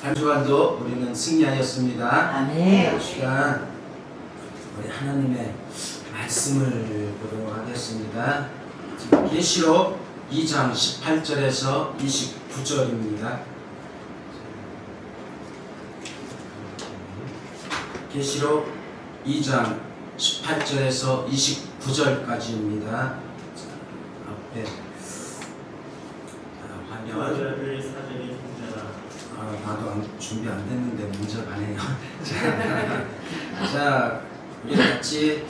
한 주간도 우리는 승리하였습니다. 아멘. 이 시간 우리 하나님의 말씀을 보도록 하겠습니다. 지금 계시록 2장 18절에서 29절입니다. 계시록 2장 18절에서 29절까지입니다. 앞에 화면 나도 준비 안 됐는데 먼저 가네요. 자, 우리 같이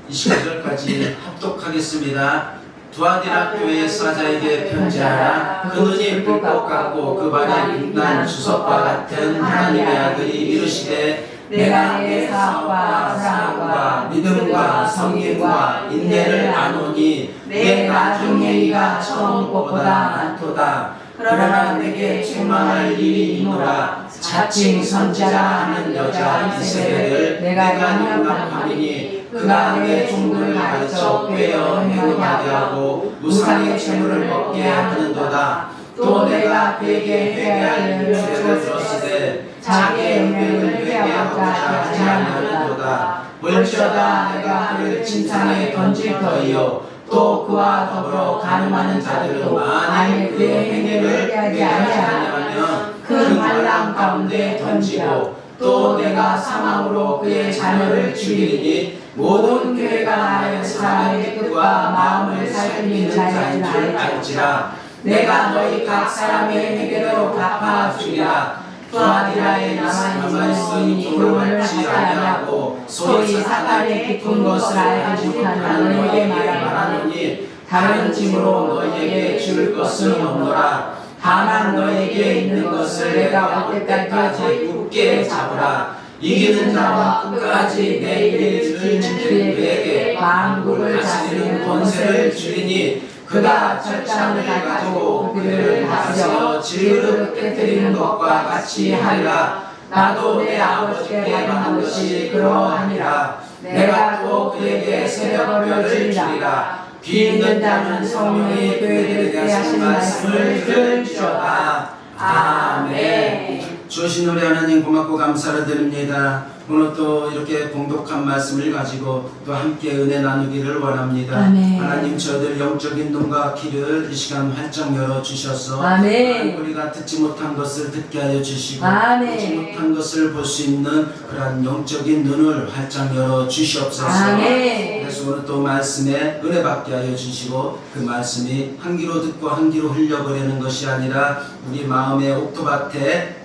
29절까지 합독하겠습니다. 두아디라 교회 사자에게 편지하라. 그 눈이 불꽃 같고 그 발이 빛난 주석과 같은 하나님의 아들이 이르시되 내가 내 사업과 사랑과 믿음과 성령과 인내를 아노니 내 나중 행위가 처음 것보다 많도다. 그러나 내게 책망할 일이 있노라. 자칭 선지자 하는 여자 이세벨을 내가 용납하리니 그가 내 종들을 가르쳐 꾀어 행음하게 하고 우상의 재물을 먹게 하는도다. 또 내가 그에게 회개할 일을 주었으되 자기의 운명을 회개하고자 하지 않는도다. 볼지어다 내가 그를 진상에 던질 터이요 또 그와 더불어 가늠하는 자들도 만일 그의 행위를 회개하지 아니하면 그 말랑 가운데 던지고 또 내가 사망으로 그의 자녀를 죽이리니 모든 교회가 나의 사람의 뜻과 마음을 살피는 자인 줄 알지라. 내가 너희 각 사람의 행위대로 갚아 주리라. 두아디라에 남아있는 성인이 교훈을 하지 아니하고 소위 사탄의 깊은 것을 알지 못하는 너희에게 말하노니 다른 짐으로 너희에게 줄 것은 없노라. 다만 너희에게 있는 것을 내가 올 때까지 굳게 잡으라. 이기는 자와 끝까지 내 일을 지키는 그에게 만국을 다스리는 권세를 주리니 그가 절창을 가지고 그들을 다스려 진리를 깨뜨리는 것과 같이 하리라. 나도 내 아버지께 받은 것이 그러하니라. 내가 또 그에게 새벽별을 주리라. 귀 있는 자는 성령이 교회들에게 하신 말씀을 들을지어다. 아멘. 주신 우리 하나님 고맙고 감사를 드립니다. 오늘 또 이렇게 봉독한 말씀을 가지고 또 함께 은혜 나누기를 원합니다. 아멘. 하나님 저희들 영적인 눈과 귀를 이 시간 활짝 열어주셔서 아멘. 우리가 듣지 못한 것을 듣게 하여 주시고 아멘. 듣지 못한 것을 볼 수 있는 그러한 영적인 눈을 활짝 열어주시옵소서. 아멘. 그래서 오늘 또 말씀에 은혜 받게 하여 주시고 그 말씀이 한 귀로 듣고 한 귀로 흘려버리는 것이 아니라 우리 마음의 옥토밭에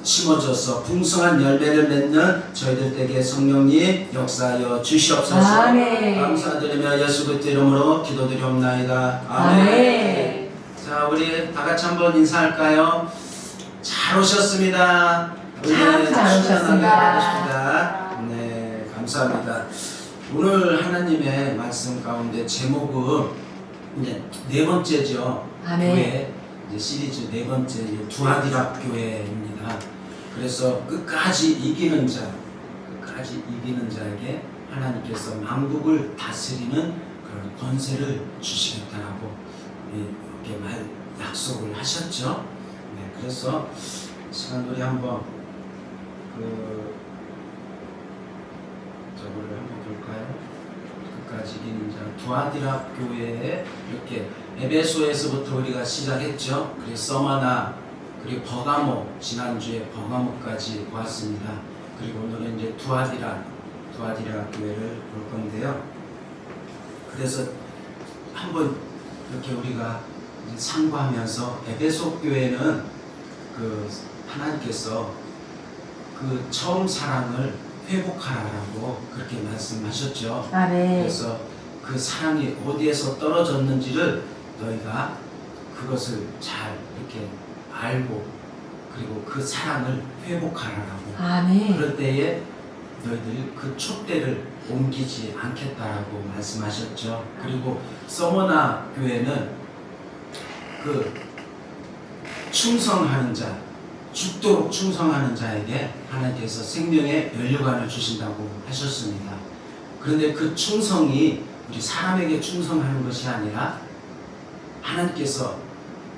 심어져서 풍성한 열매를 맺는 저희들 댁에 성령님 역사하여 주시옵소서. 아멘. 감사드리며 예수 그리스도 이름으로 기도드리옵나이다. 아멘. 아멘. 자, 우리 다 같이 한번 인사할까요? 잘 오셨습니다. 참 잘 오셨습니다. 네, 감사합니다. 오늘 하나님의 말씀 가운데 제목은 이제 네 번째죠. 아멘. 교회 이제 시리즈 네 번째 두아디라 교회입니다. 그래서 끝까지 이기는 자에게 하나님께서 만국을 다스리는 그런 권세를 주시겠다라고 이렇게 약속을 하셨죠. 네, 그래서 시간 우리 한번 저거를 한번 볼까요? 끝까지 이기는 자 두아디라 교회에 이렇게 에베소에서부터 우리가 시작했죠. 그리고 서마나 그리고 버가모 지난주에 버가모까지 보았습니다. 그리고 오늘은 이제 두아디라 교회를 볼 건데요. 그래서 한번 이렇게 우리가 상고하면서 에베소 교회는 그 하나님께서 그 처음 사랑을 회복하라고 그렇게 말씀하셨죠. 아멘. 그래서 그 사랑이 어디에서 떨어졌는지를 너희가 그것을 잘 이렇게 알고 그리고 그 사랑을 회복하라고. 아멘. 그럴 때에 너희들이 그 촛대를 옮기지 않겠다라고 말씀하셨죠. 그리고 서머나 교회는 그 충성하는 자, 죽도록 충성하는 자에게 하나님께서 생명의 면류관을 주신다고 하셨습니다. 그런데 그 충성이 우리 사람에게 충성하는 것이 아니라 하나님께서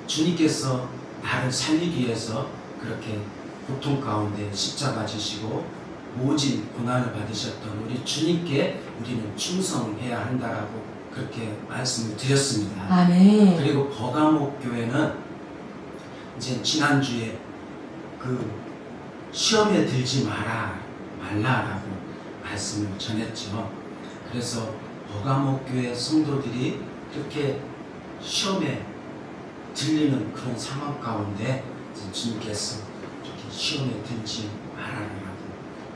주님께서 나를 살리기 위해서 그렇게 고통 가운데 십자가 지시고 모진 고난을 받으셨던 우리 주님께 우리는 충성해야 한다라고 그렇게 말씀을 드렸습니다. 아멘. 그리고 버가목 교회는 이제 지난주에 그 시험에 들지 말라라고 말씀을 전했죠. 그래서 버가목 교회 성도들이 이렇게 시험에 들리는 그런 상황 가운데 주님께서 이렇게 시험에 들지 말아라라고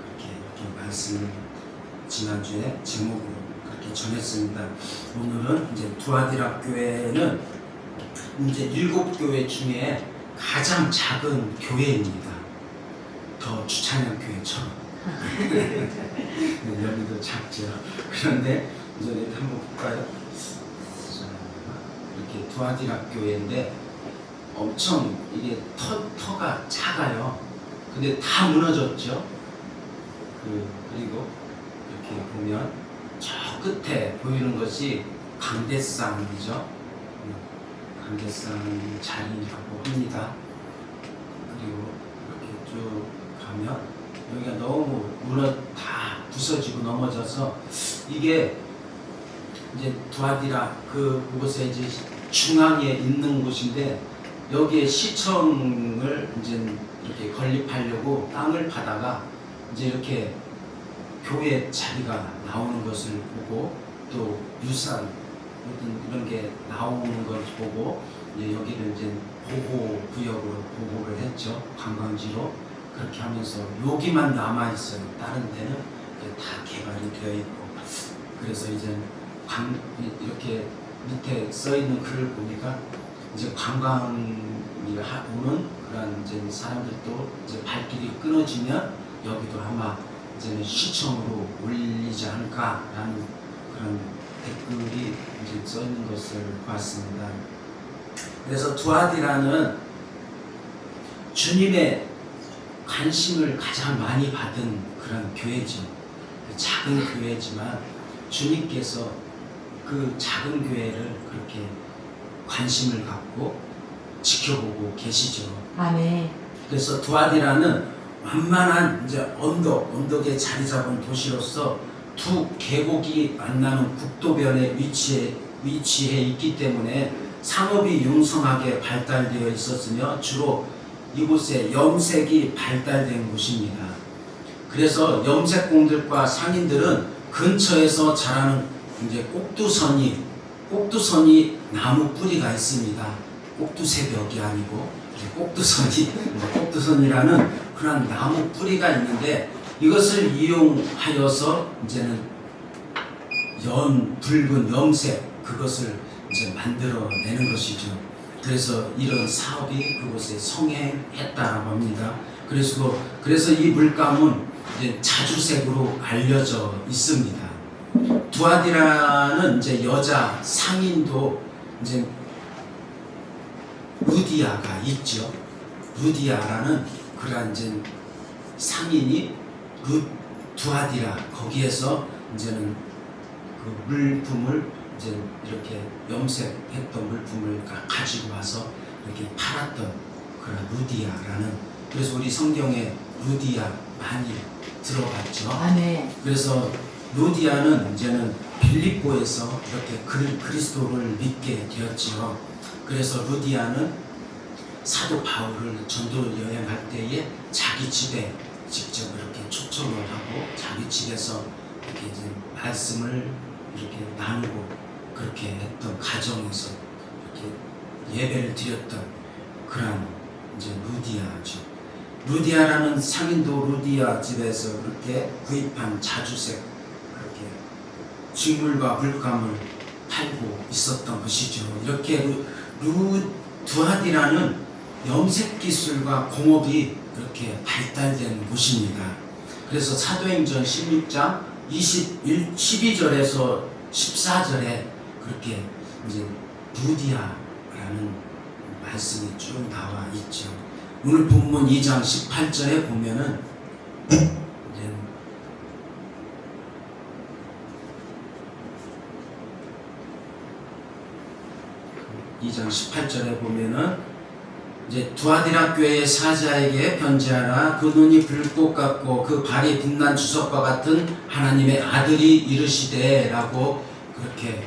그렇게 말씀을 지난주에 제목으로 그렇게 전했습니다. 오늘은 이제 두아디라 교회는 이제 7교회 중에 가장 작은 교회입니다. 더 주찬양 교회처럼. 여기도 작죠. 그런데 이제 한번 볼까요? 이렇게 두아디라 교회인데 엄청 이게 터가 작아요. 근데 다 무너졌죠. 그리고 이렇게 보면 저 끝에 보이는 것이 강대상이죠. 강대상 자리라고 합니다. 그리고 이렇게 쭉 가면 여기가 너무 다 부서지고 넘어져서 이게 이제 두아디라 그곳에 이제 중앙에 있는 곳인데 여기에 시청을 이제 이렇게 건립하려고 땅을 파다가 이제 이렇게 교회 자리가 나오는 것을 보고 또 유산 이런 게 나오는 것을 보고 이제 여기를 이제 보호 구역으로 보호를 했죠. 관광지로 그렇게 하면서 여기만 남아 있어요. 다른 데는 다 개발이 되어 있고 그래서 이제 이렇게 밑에 써 있는 글을 보니까 이제 관광이 오는 그런 이제 사람들도 이제 발길이 끊어지면 여기도 아마 이제는 시청으로 올리지 않을까라는 그런 댓글이 이제 써 있는 것을 봤습니다. 그래서 두아디라는 주님의 관심을 가장 많이 받은 그런 교회죠. 작은 교회지만 주님께서 그 작은 교회를 그렇게 관심을 갖고 지켜보고 계시죠. 아멘. 그래서 두아디라는 완만한 이제 언덕에 자리 잡은 도시로서 두 계곡이 만나는 국도변에 위치해 있기 때문에 상업이 융성하게 발달되어 있었으며 주로 이곳에 염색이 발달된 곳입니다. 그래서 염색공들과 상인들은 근처에서 자라는 이제 꼭두선이 나무 뿌리가 있습니다. 꼭두새벽이 아니고 꼭두선이라는 그런 나무 뿌리가 있는데 이것을 이용하여서 이제는 붉은 염색 그것을 이제 만들어내는 것이죠. 그래서 이런 사업이 그곳에 성행했다라고 합니다. 그래서 이 물감은 이제 자주색으로 알려져 있습니다. 두아디라는 이제 여자 상인도 이제 루디아가 있죠. 루디아라는 그런 이제 상인이 두아디라 거기에서 이제는 그 물품을 이제 이렇게 염색했던 물품을 가지고 와서 이렇게 팔았던 그런 루디아라는 그래서 우리 성경에 루디아 많이 들어봤죠. 아멘. 그래서 루디아는 이제는 빌립보에서 이렇게 그리스도를 믿게 되었지요. 그래서 루디아는 사도 바울을 전도 여행할 때에 자기 집에 직접 이렇게 초청을 하고 자기 집에서 이렇게 이제 말씀을 이렇게 나누고 그렇게 했던 가정에서 이렇게 예배를 드렸던 그런 이제 루디아죠. 루디아라는 상인도 루디아 집에서 그렇게 구입한 자주색 그렇게 식물과 물감을 팔고 있었던 것이죠. 이렇게 두아디라는 염색 기술과 공업이 그렇게 발달된 곳입니다. 그래서 사도행전 16장 12절에서 14절에 그렇게 이제 루디아라는 말씀이 쭉 나와 있죠. 오늘 본문 2장 18절에 보면은 이제 2장 18절에 보면은 이제 두아디라 교회의 사자에게 편지하라. 그 눈이 불꽃 같고 그 발이 빛난 주석과 같은 하나님의 아들이 이르시되라고 그렇게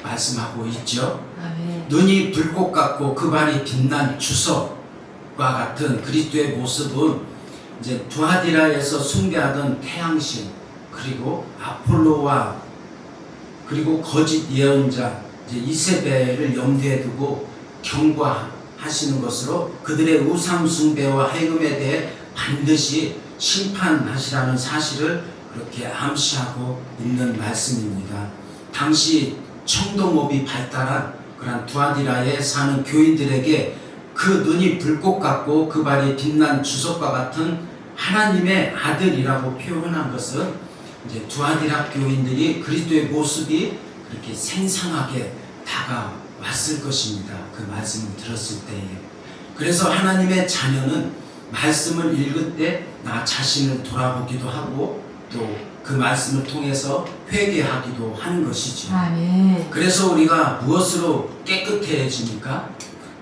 말씀하고 있죠. 아멘. 눈이 불꽃 같고 그 발이 빛난 주석과 같은 그리스도의 모습은 이제 두아디라에서 숭배하던 태양신, 그리고 아폴로와 그리고 거짓 예언자 이제 이세벨을 염두에 두고 경고하시는 것으로 그들의 우상 숭배와 해금에 대해 반드시 심판하시라는 사실을 그렇게 암시하고 있는 말씀입니다. 당시 청동업이 발달한 그런 두아디라에 사는 교인들에게 그 눈이 불꽃 같고 그 발이 빛난 주석과 같은 하나님의 아들이라고 표현한 것은 이제 두아디라 교인들이 그리스도의 모습이 그렇게 생생하게 다가왔을 것입니다. 그 말씀을 들었을 때에. 그래서 하나님의 자녀는 말씀을 읽을 때 나 자신을 돌아보기도 하고 또 그 말씀을 통해서 회개하기도 하는 것이죠. 아멘. 그래서 우리가 무엇으로 깨끗해집니까?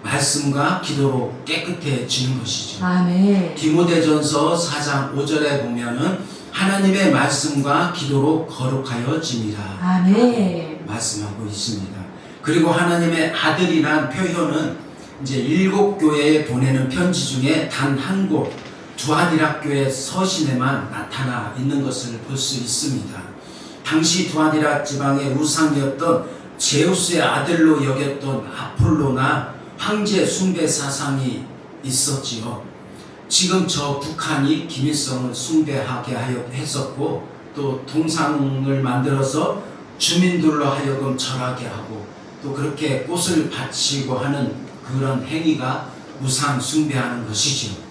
말씀과 기도로 깨끗해지는 것이죠. 아멘. 디모데전서 4장 5절에 보면은 하나님의 말씀과 기도로 거룩하여짐이라 아멘. 말씀하고 있습니다. 그리고 하나님의 아들이란 표현은 이제 7교회에 보내는 편지 중에 단 한 곳 두아디라 교회 서신에만 나타나 있는 것을 볼 수 있습니다. 당시 두아디라 지방의 우상이었던 제우스의 아들로 여겼던 아폴로나 황제 숭배 사상이 있었지요. 지금 저 북한이 김일성을 숭배하게 했었고 또 동상을 만들어서 주민들로 하여금 절하게 하고 또 그렇게 꽃을 바치고 하는 그런 행위가 우상 숭배하는 것이죠.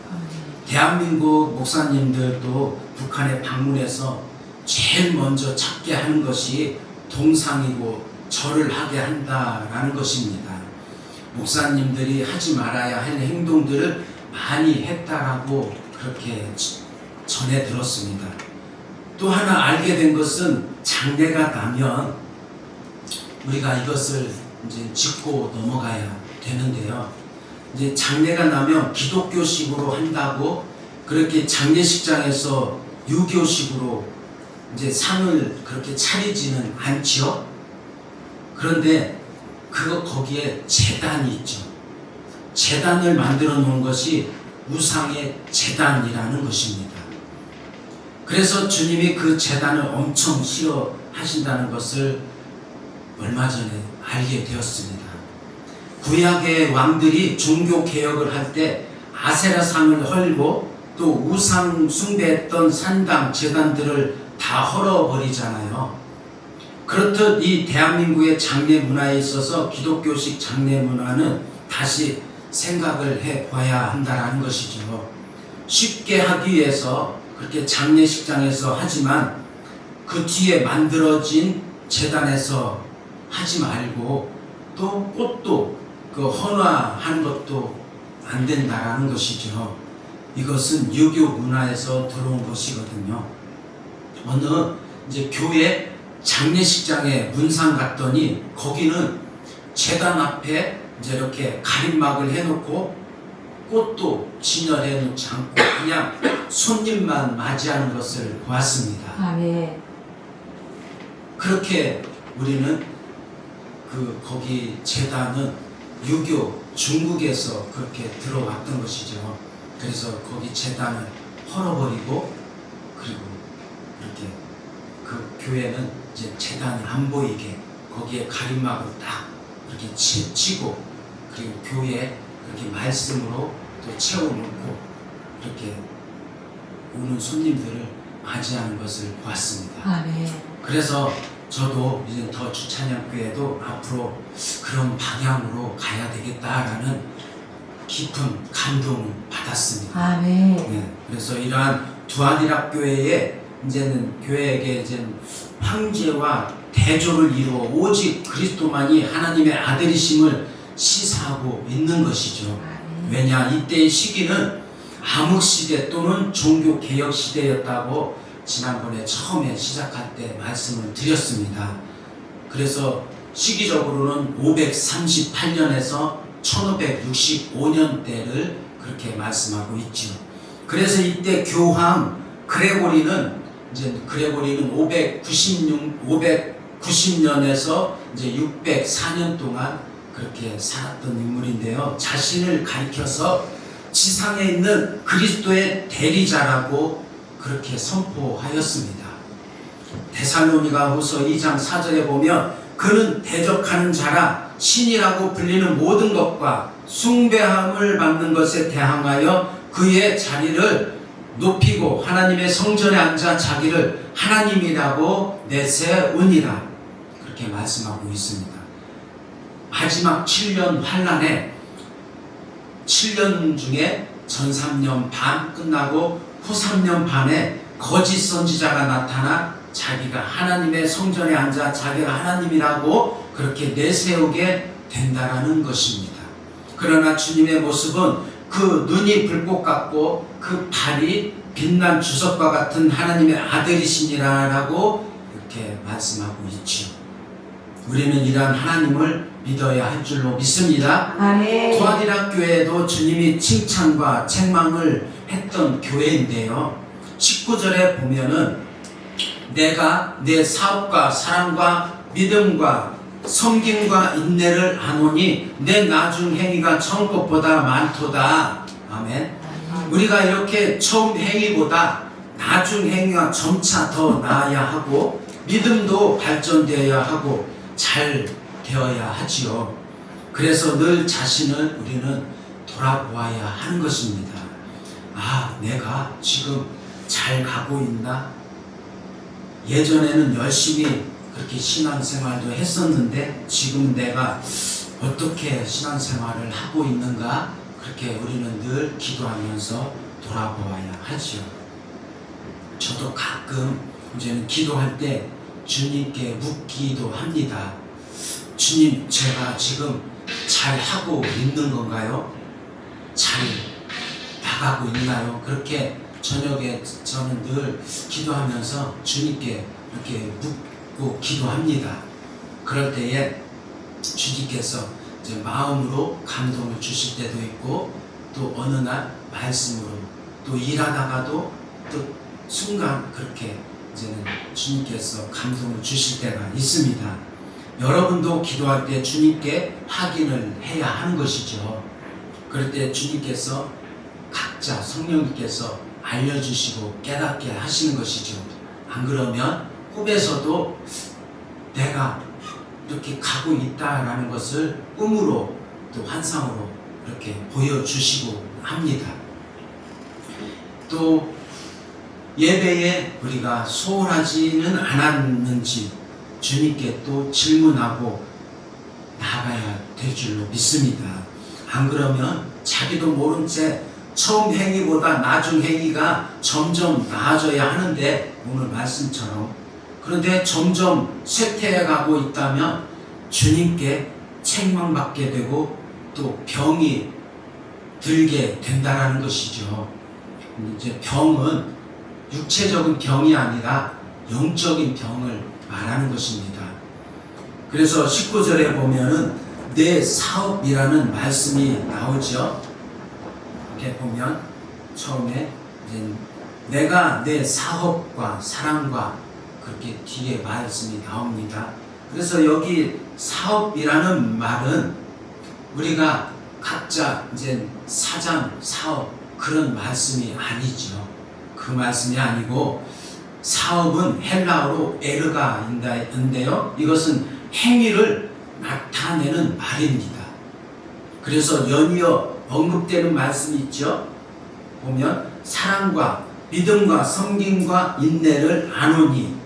대한민국 목사님들도 북한에 방문해서 제일 먼저 찾게 하는 것이 동상이고 절을 하게 한다라는 것입니다. 목사님들이 하지 말아야 할 행동들을 많이 했다라고 그렇게 전해 들었습니다. 또 하나 알게 된 것은 장례가 나면 우리가 이것을 이제 짚고 넘어가야 되는데요. 이제 장례가 나면 기독교식으로 한다고 그렇게 장례식장에서 유교식으로 이제 상을 그렇게 차리지는 않지요. 그런데 거기에 제단이 있죠. 제단을 만들어 놓은 것이 우상의 제단이라는 것입니다. 그래서 주님이 그 제단을 엄청 싫어하신다는 것을 얼마 전에 알게 되었습니다. 구약의 왕들이 종교 개혁을 할 때 아세라상을 헐고 또 우상 숭배했던 산당 제단들을 다 헐어버리잖아요. 그렇듯 이 대한민국의 장례 문화에 있어서 기독교식 장례 문화는 다시 생각을 해봐야 한다는 것이죠. 쉽게 하기 위해서 그렇게 장례식장에서 하지만 그 뒤에 만들어진 제단에서 하지 말고 또 꽃도 그 헌화하는 것도 안 된다라는 것이죠. 이것은 유교 문화에서 들어온 것이거든요. 어느 이제 교회 장례식장에 문상 갔더니 거기는 제단 앞에 이제 이렇게 가림막을 해놓고 꽃도 진열해 놓지 않고 그냥 손님만 맞이하는 것을 보았습니다. 아멘. 그렇게 우리는 거기 제단은 유교 중국에서 그렇게 들어왔던 것이죠. 그래서 거기 제단을 헐어버리고 그리고 이렇게 그 교회는 이제 제단이 안 보이게 거기에 가림막을 딱 이렇게 치고 그리고 교회에 그렇게 말씀으로 또 채워놓고 이렇게 오는 손님들을 맞이하는 것을 보았습니다. 아멘. 그래서 저도 이제 더 주찬양교회도 앞으로 그런 방향으로 가야 되겠다라는 깊은 감동을 받았습니다. 아멘. 네, 그래서 이러한 두아디라 교회에 이제는 교회에게 이제 황제와 대조를 이루어 오직 그리스도만이 하나님의 아들이심을 시사하고 있는 것이죠. 아멘. 왜냐 이때의 시기는 암흑 시대 또는 종교 개혁 시대였다고 지난번에 처음에 시작할 때 말씀을 드렸습니다. 그래서 시기적으로는 538년에서 1565년대를 그렇게 말씀하고 있죠. 그래서 이때 교황 그레고리는 590년에서 이제 604년 동안 그렇게 살았던 인물인데요. 자신을 가리켜서 지상에 있는 그리스도의 대리자라고 그렇게 선포하였습니다. 데살로니가 후서 2장 4절에 보면 그는 대적하는 자라 신이라고 불리는 모든 것과 숭배함을 받는 것에 대항하여 그의 자리를 높이고 하나님의 성전에 앉아 자기를 하나님이라고 내세우니라. 그렇게 말씀하고 있습니다. 마지막 7년 환란에 7년 중에 전 3년 반 끝나고 후 3년 반에 거짓 선지자가 나타나 자기가 하나님의 성전에 앉아 자기가 하나님이라고 그렇게 내세우게 된다라는 것입니다. 그러나 주님의 모습은 그 눈이 불꽃 같고 그 발이 빛난 주석과 같은 하나님의 아들이시니라라고 이렇게 말씀하고 있죠. 우리는 이러한 하나님을 믿어야 할 줄로 믿습니다. 아멘. 두아디라 교회도 주님이 칭찬과 책망을 했던 교회인데요. 19절에 보면은 내가 내 사업과 사랑과 믿음과 섬김과 인내를 아노니 내 나중 행위가 처음 것보다 많도다. 아멘. 우리가 이렇게 처음 행위보다 나중 행위가 점차 더 나아야 하고 믿음도 발전되어야 하고 잘 되어야 하지요. 그래서 늘 자신을 우리는 돌아보아야 하는 것입니다. 아, 내가 지금 잘 가고 있나? 예전에는 열심히 그렇게 신앙생활도 했었는데 지금 내가 어떻게 신앙생활을 하고 있는가? 그렇게 우리는 늘 기도하면서 돌아보아야 하지요. 저도 가끔 이제는 기도할 때 주님께 묻기도 합니다. 주님, 제가 지금 잘 하고 있는 건가요? 잘 나가고 있나요? 그렇게 저녁에 저는 늘 기도하면서 주님께 이렇게 묻고 기도합니다. 그럴 때에 주님께서 이제 마음으로 감동을 주실 때도 있고 또 어느 날 말씀으로 또 일하다가도 또 순간 그렇게 이제는 주님께서 감동을 주실 때가 있습니다. 여러분도 기도할 때 주님께 확인을 해야 하는 것이죠. 그럴 때 주님께서 각자 성령님께서 알려주시고 깨닫게 하시는 것이죠. 안 그러면 꿈에서도 내가 이렇게 가고 있다라는 것을 꿈으로 또 환상으로 이렇게 보여주시고 합니다. 또 예배에 우리가 소홀하지는 않았는지 주님께 또 질문하고 나아가야 될 줄로 믿습니다. 안 그러면 자기도 모른 채 처음 행위보다 나중 행위가 점점 나아져야 하는데 오늘 말씀처럼 그런데 점점 쇠퇴해 가고 있다면 주님께 책망받게 되고 또 병이 들게 된다라는 것이죠. 이제 병은 육체적인 병이 아니라 영적인 병을 말하는 것입니다. 그래서 19절에 보면은 내 사업이라는 말씀이 나오죠. 이렇게 보면 처음에 이제 내가 내 사업과 사랑과 그렇게 뒤에 말씀이 나옵니다. 그래서 여기 사업이라는 말은 우리가 각자 이제 사장, 사업 그런 말씀이 아니죠. 그 말씀이 아니고 사업은 헬라어로 에르가인데요. 이것은 행위를 나타내는 말입니다. 그래서 연이어 언급되는 말씀이 있죠. 보면 사랑과 믿음과 섬김과 인내를 아노니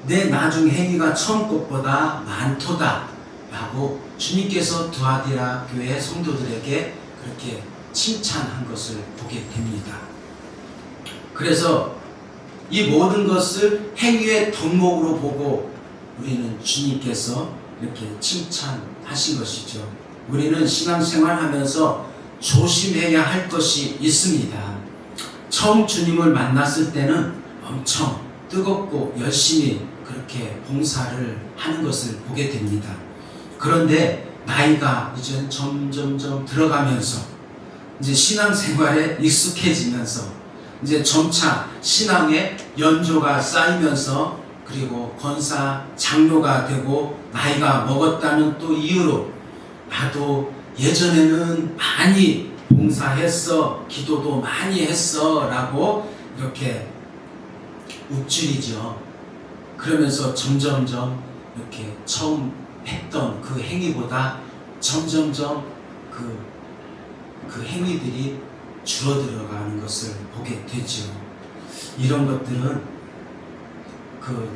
내 나중 행위가 처음 것보다 많도다 라고 주님께서 두아디라 교회 성도들에게 그렇게 칭찬한 것을 보게 됩니다. 그래서 이 모든 것을 행위의 덕목으로 보고 우리는 주님께서 이렇게 칭찬하신 것이죠. 우리는 신앙생활 하면서 조심해야 할 것이 있습니다. 처음 주님을 만났을 때는 엄청 뜨겁고 열심히 그렇게 봉사를 하는 것을 보게 됩니다. 그런데 나이가 이제 점점점 들어가면서 이제 신앙생활에 익숙해지면서 이제 점차 신앙의 연조가 쌓이면서 그리고 권사 장로가 되고 나이가 먹었다는 또 이유로 나도 예전에는 많이 봉사했어, 기도도 많이 했어 라고 이렇게 욱줄이죠. 그러면서 점점점 이렇게 처음 했던 그 행위보다 점점점 그 행위들이 줄어들어가는 것을 보게 되죠. 이런 것들은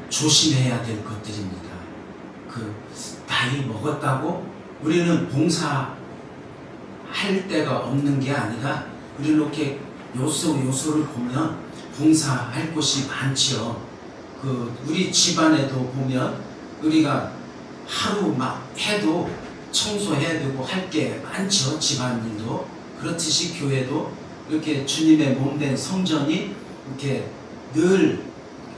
조심해야 될 것들입니다. 나이 먹었다고 우리는 봉사할 데가 없는 게 아니라 우리는 이렇게 요소를 보면 봉사할 곳이 많지요. 우리 집안에도 보면 우리가 하루 막 해도 청소해야 되고 할 게 많죠. 집안일도. 그렇듯이 교회도 이렇게 주님의 몸된 성전이 이렇게 늘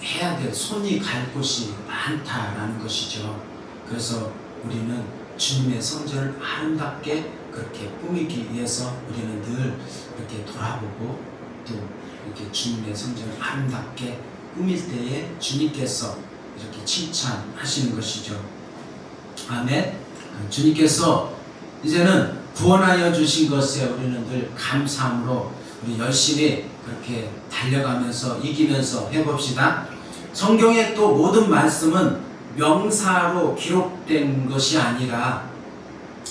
해야 될 손이 갈 곳이 많다라는 것이죠. 그래서 우리는 주님의 성전을 아름답게 그렇게 꾸미기 위해서 우리는 늘 이렇게 돌아보고 또 이렇게 주님의 성전을 아름답게 꾸밀 때에 주님께서 이렇게 칭찬하시는 것이죠. 아멘. 주님께서 이제는 구원하여 주신 것에 우리는 늘 감사함으로 우리 열심히 그렇게 달려가면서 이기면서 해봅시다. 성경의 또 모든 말씀은 명사로 기록된 것이 아니라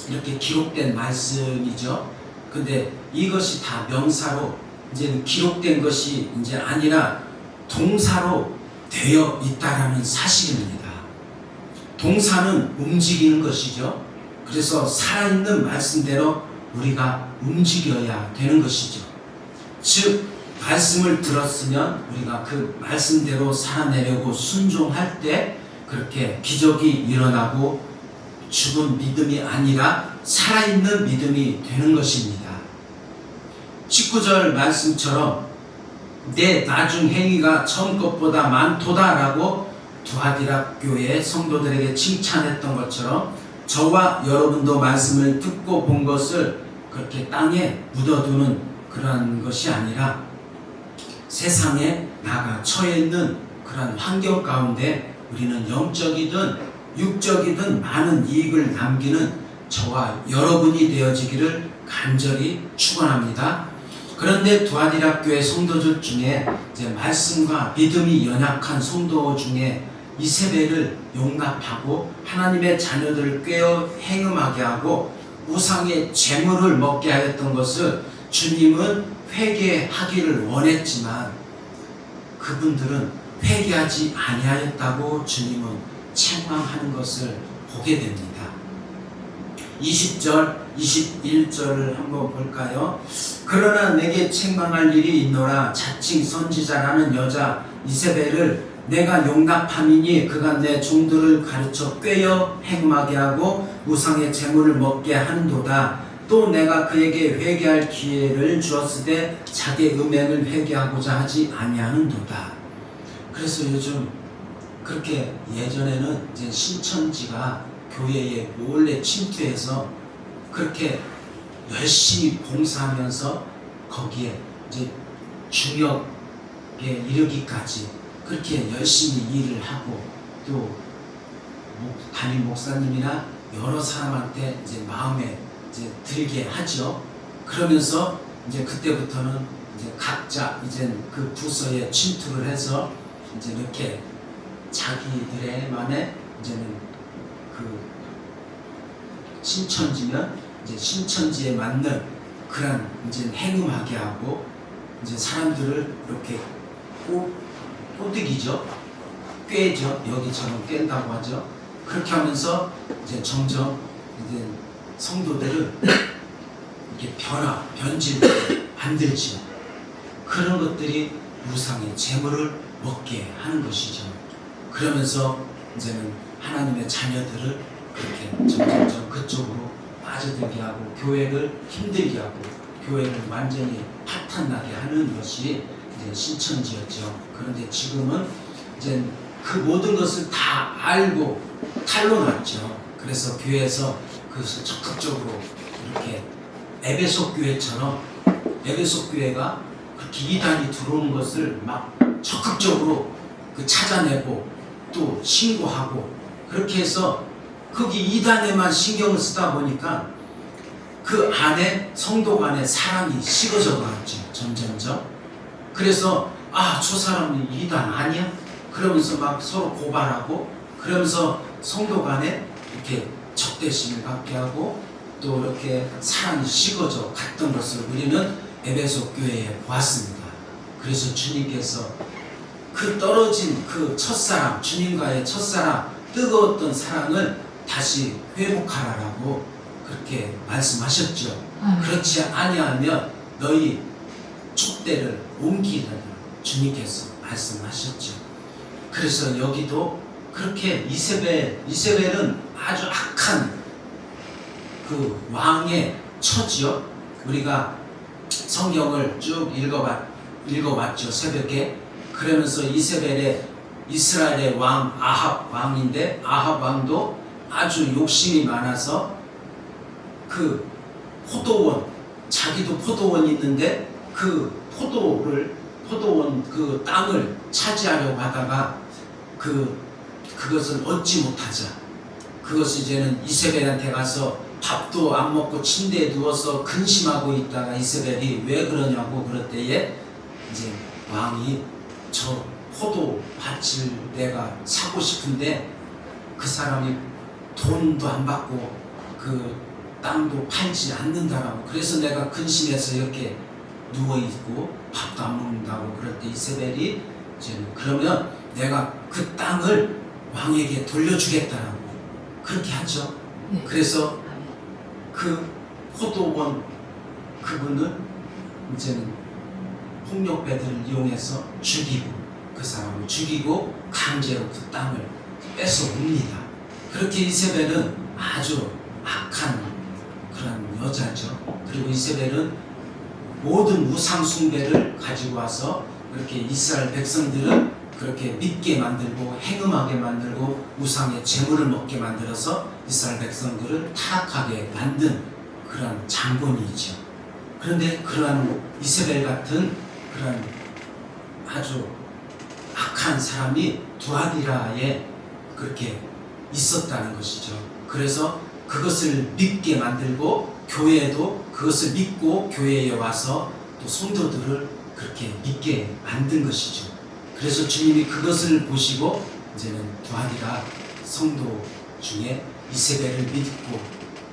이렇게 기록된 말씀이죠. 근데 이것이 다 명사로 이제 기록된 것이 이제 아니라 동사로 되어 있다라는 사실입니다. 동사는 움직이는 것이죠. 그래서 살아있는 말씀대로 우리가 움직여야 되는 것이죠. 즉 말씀을 들었으면 우리가 그 말씀대로 살아내려고 순종할 때 그렇게 기적이 일어나고 죽은 믿음이 아니라 살아있는 믿음이 되는 것입니다. 19절 말씀처럼 내 나중 행위가 처음 것보다 많도다라고 두아디라 교회 성도들에게 칭찬했던 것처럼 저와 여러분도 말씀을 듣고 본 것을 그렇게 땅에 묻어두는 그러한 것이 아니라 세상에 나가 처해 있는 그런 환경 가운데 우리는 영적이든 육적이든 많은 이익을 남기는 저와 여러분이 되어지기를 간절히 축원합니다. 그런데 두아디라 교회 성도들 중에 이제 말씀과 믿음이 연약한 성도 중에 이세벨을 용납하고 하나님의 자녀들을 꿰어 행음하게 하고 우상의 재물을 먹게 하였던 것을 주님은 회개하기를 원했지만 그분들은 회개하지 아니하였다고 주님은 책망하는 것을 보게 됩니다. 20절, 21절을 한번 볼까요? 그러나 내게 책망할 일이 있노라. 자칭 선지자라는 여자 이세벨을 내가 용납함이니 그가 내 종들을 가르쳐 꿰어 행음하게 하고 우상의 재물을 먹게 한도다. 또 내가 그에게 회개할 기회를 주었으되 자기의 음행을 회개하고자 하지 아니하는도다. 그래서 요즘 그렇게 예전에는 이제 신천지가 교회에 몰래 침투해서 그렇게 열심히 봉사하면서 거기에 이제 중역에 이르기까지 그렇게 열심히 일을 하고 또 담임 목사님이나 여러 사람한테 이제 마음에 이제 들게 하죠. 그러면서 이제 그때부터는 이제 각자 이제 그 부서에 침투를 해서 이제 이렇게 자기들의만의 이제는 그 신천지면 이제 신천지에 맞는 그런 이제 행음하게 하고 이제 사람들을 이렇게 꼬드기죠. 꿰죠. 여기처럼 깬다고 하죠. 그렇게 하면서 이제 점점 이제 성도들을 이렇게 변질을 만들죠. 그런 것들이 우상의 재물을 먹게 하는 것이죠. 그러면서 이제는 하나님의 자녀들을 그렇게 점점 그쪽으로 빠져들게 하고 교회를 힘들게 하고 교회를 완전히 파탄나게 하는 것이 이제 신천지였죠. 그런데 지금은 이제 그 모든 것을 다 알고 탄로났죠. 그래서 교회에서 그것을 적극적으로 이렇게 에베소 교회처럼 에베소 교회가 그렇게 이단이 들어오는 것을 막 적극적으로 찾아내고 또 신고하고 그렇게 해서 거기 이단에만 신경을 쓰다 보니까 그 안에 성도 간의 사랑이 식어져 가죠. 점점점. 그래서 저 사람이 이단 아니야? 그러면서 막 서로 고발하고 그러면서 성도 간에 이렇게 적대심을 갖게 하고 또 이렇게 사랑이 식어져 갔던 것을 우리는 에베소 교회에 보았습니다. 그래서 주님께서 그 떨어진 그 첫사랑, 주님과의 첫사랑, 뜨거웠던 사랑을 다시 회복하라라고 그렇게 말씀하셨죠. 그렇지 아니하면 너희 촛대를 옮기라고 주님께서 말씀하셨죠. 그래서 여기도 그렇게 이세벨은 아주 악한 그 왕의 처지요. 우리가 성경을 쭉 읽어봤죠. 새벽에. 그러면서 이세벨의 이스라엘의 왕 아합 왕인데 아합 왕도 아주 욕심이 많아서 그 포도원, 자기도 포도원이 있는데 그 포도원 그 땅을 차지하려고 하다가 그것을 얻지 못하자 그것을 이제는 이세벨한테 가서 밥도 안 먹고 침대에 누워서 근심하고 있다가 이세벨이 왜 그러냐고 그럴 때에 이제 왕이 저 포도밭을 내가 사고 싶은데 그 사람이 돈도 안 받고 그 땅도 팔지 않는다라고 그래서 내가 근심해서 이렇게 누워있고 밥도 안 먹는다고 그럴 때 이세벨이 이제 그러면 내가 그 땅을 왕에게 돌려주겠다라고 그렇게 하죠. 네. 그래서 그 포도원 그분을 이제는 폭력배들을 이용해서 죽이고 그 사람을 죽이고 강제로 그 땅을 뺏어옵니다. 그렇게 이세벨은 아주 악한 그런 여자죠. 그리고 이세벨은 모든 우상 숭배를 가지고 와서 그렇게 이스라엘 백성들을 그렇게 믿게 만들고 행음하게 만들고 우상의 재물을 먹게 만들어서 이스라엘 백성들을 타락하게 만든 그런 장본이죠. 그런데 그러한 이세벨 같은 그런 아주 악한 사람이 두아디라에 그렇게 있었다는 것이죠. 그래서 그것을 믿게 만들고 교회도 그것을 믿고 교회에 와서 또 성도들을 그렇게 믿게 만든 것이죠. 그래서 주님이 그것을 보시고 이제는 두아디라 성도 중에 이세벨을 믿고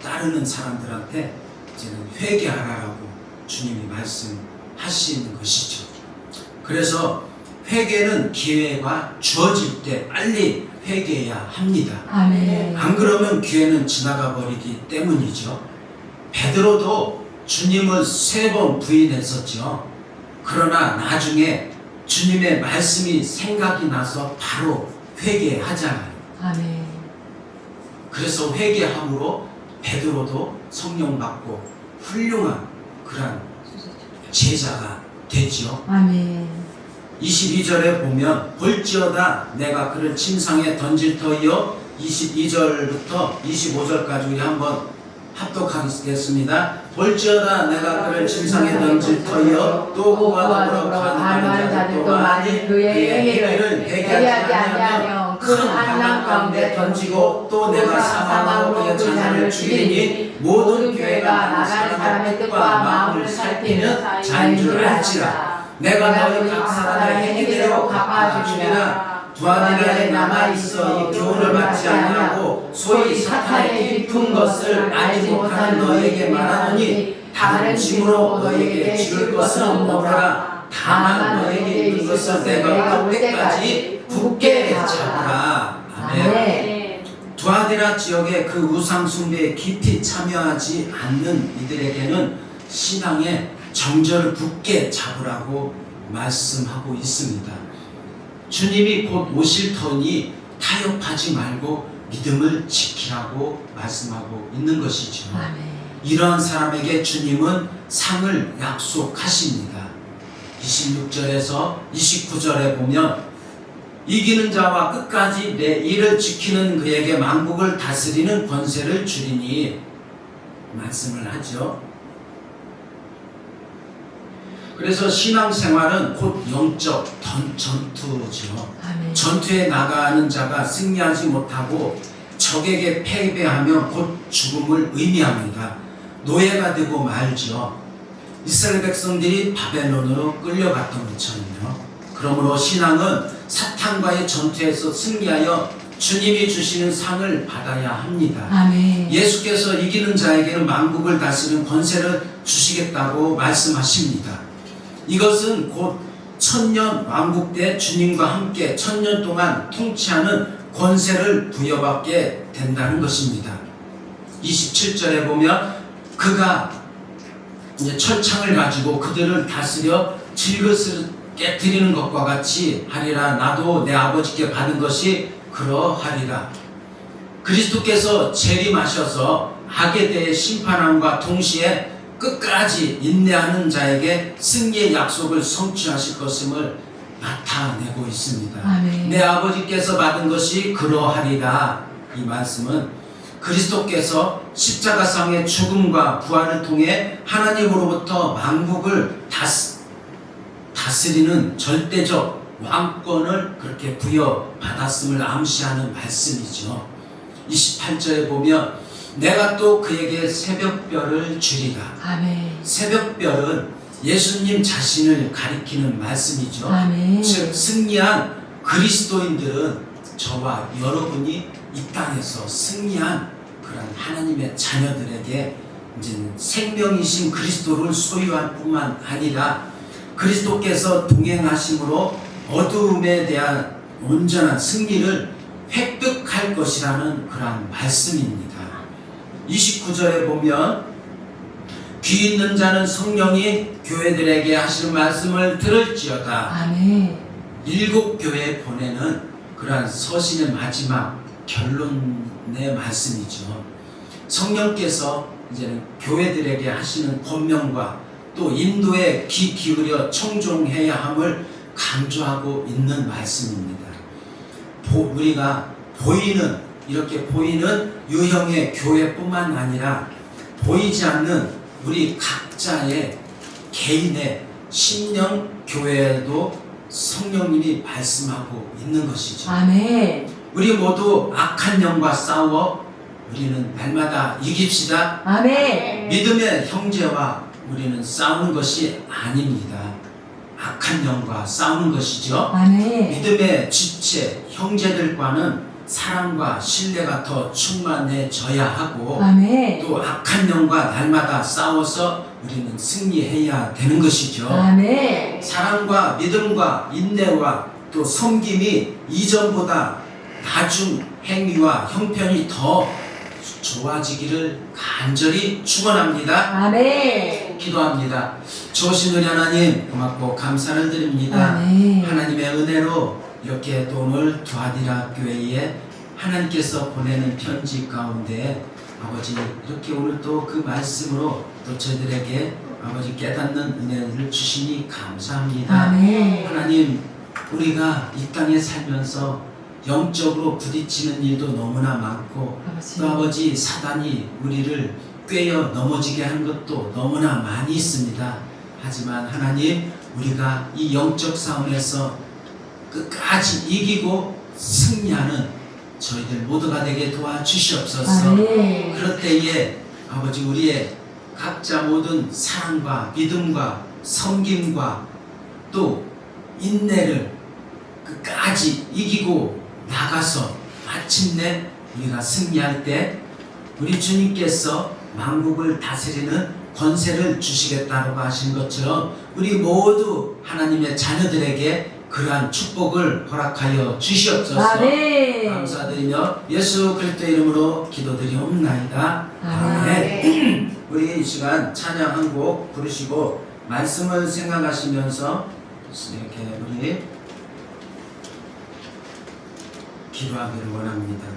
따르는 사람들한테 이제는 회개하라라고 주님이 말씀하시는 것이죠. 그래서 회개는 기회가 주어질 때 빨리 회개해야 합니다. 아멘. 안 그러면 기회는 지나가 버리기 때문이죠. 베드로도 주님을 3번 부인했었죠. 그러나 나중에 주님의 말씀이 생각이 나서 바로 회개하잖아요. 아멘. 그래서 회개함으로 베드로도 성령 받고 훌륭한 그런 제자가 되지요. 아멘. 22절에 보면 볼지어다 내가 그를 침상에 던질 터이요 22절부터 25절까지 우리 한번 합독하겠습니다. 볼지어다 내가 그를 침상에 던질 터이요 또 그와 더불어 가늠하는 자들도 많이 그의 행위를 회개하지 아니하며 큰 한난 가운데 던지고 또 내가 사망하고 그의 자녀를 죽이니 모든 교회가 나갈 사람의 뜻과 마음을 살피는 자인 줄 알지라. 내가 너희 각 사람의 행위대로 갚아주리라. 두아디라에 남아있어 이 교훈을 받지 아니하고 소위 사탄의 깊은 것을 알지 못하는 너희에게 말하노니 다른 짐으로 너희에게 지을 것은 없노라. 다만 너희에게 있는 것은 내가 올 때까지 굳게 잡으라. 아멘. 두아디라 지역의 그 우상 숭배에 깊이 참여하지 않는 이들에게는 신앙의 정절을 굳게 잡으라고 말씀하고 있습니다. 주님이 곧 오실 터니 타협하지 말고 믿음을 지키라고 말씀하고 있는 것이죠. 아멘. 이러한 사람에게 주님은 상을 약속하십니다. 26절에서 29절에 보면 이기는 자와 끝까지 내 일을 지키는 그에게 만국을 다스리는 권세를 주리니 말씀을 하죠. 그래서 신앙생활은 곧 영적 전투죠. 아멘. 전투에 나가는 자가 승리하지 못하고 적에게 패배하면 곧 죽음을 의미합니다. 노예가 되고 말죠. 이스라엘 백성들이 바벨론으로 끌려갔던 것처럼요. 그러므로 신앙은 사탄과의 전투에서 승리하여 주님이 주시는 상을 받아야 합니다. 아멘. 예수께서 이기는 자에게는 만국을 다스리는 권세를 주시겠다고 말씀하십니다. 이것은 곧 천년 왕국 때 주님과 함께 천년 동안 통치하는 권세를 부여받게 된다는 것입니다. 27절에 보면 그가 이제 철창을 가지고 그들을 다스려 질그릇을 깨뜨리는 것과 같이 하리라. 나도 내 아버지께 받은 것이 그러하리라. 그리스도께서 재림하셔서 악에 대해 심판함과 동시에 끝까지 인내하는 자에게 승리의 약속을 성취하실 것임을 나타내고 있습니다. 아멘. 내 아버지께서 받은 것이 그러하리라. 이 말씀은 그리스도께서 십자가상의 죽음과 부활을 통해 하나님으로부터 만국을 다스리는 절대적 왕권을 그렇게 부여받았음을 암시하는 말씀이죠. 28절에 보면 내가 또 그에게 새벽별을 주리라. 아멘. 새벽별은 예수님 자신을 가리키는 말씀이죠. 아멘. 즉 승리한 그리스도인들은 저와 여러분이 이 땅에서 승리한 그런 하나님의 자녀들에게 이제 생명이신 그리스도를 소유할 뿐만 아니라 그리스도께서 동행하심으로 어두움에 대한 온전한 승리를 획득할 것이라는 그런 말씀입니다. 29절에 보면 귀 있는 자는 성령이 교회들에게 하시는 말씀을 들을지어다. 아멘. 7교회에 보내는 그러한 서신의 마지막 결론의 말씀이죠. 성령께서 이제는 교회들에게 하시는 권명과 또 인도에 귀 기울여 청종해야 함을 강조하고 있는 말씀입니다. 우리가 이렇게 보이는 유형의 교회뿐만 아니라 보이지 않는 우리 각자의 개인의 신령 교회에도 성령님이 말씀하고 있는 것이죠. 아멘. 우리 모두 악한 영과 싸워 우리는 날마다 이깁시다. 아멘. 믿음의 형제와 우리는 싸우는 것이 아닙니다. 악한 영과 싸우는 것이죠. 아멘. 믿음의 지체 형제들과는 사랑과 신뢰가 더 충만해져야 하고 아멘. 또 악한 영과 날마다 싸워서 우리는 승리해야 되는 것이죠. 아멘. 사랑과 믿음과 인내와 또 섬김이 이전보다 나중 행위와 형편이 더 좋아지기를 간절히 축원합니다. 아멘. 기도합니다. 좋으신 우리 하나님 고맙고 감사를 드립니다. 아멘. 하나님의 은혜로 이렇게 또 오늘 두아디라 교회에 하나님께서 보내는 편지 가운데 아버지 이렇게 오늘 또 그 말씀으로 또 저희들에게 아버지 깨닫는 은혜를 주시니 감사합니다. 아멘. 하나님 우리가 이 땅에 살면서 영적으로 부딪히는 일도 너무나 많고 아버지. 또 아버지 사단이 우리를 꿰어 넘어지게 하는 것도 너무나 많이 있습니다. 하지만 하나님 우리가 이 영적 싸움에서 끝까지 이기고 승리하는 저희들 모두가 되게 도와주시옵소서. 아멘. 그럴 때에 아버지 우리의 각자 모든 사랑과 믿음과 섬김과 또 인내를 끝까지 이기고 나가서 마침내 우리가 승리할 때 우리 주님께서 만국을 다스리는 권세를 주시겠다고 하신 것처럼 우리 모두 하나님의 자녀들에게 그러한 축복을 허락하여 주시옵소서. 아멘. 감사드리며 예수 그리스도의 이름으로 기도드리옵나이다. 아멘. 우리 이 시간 찬양 한 곡 부르시고 말씀을 생각하시면서 이렇게 우리 기도하기를 원합니다.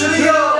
출격!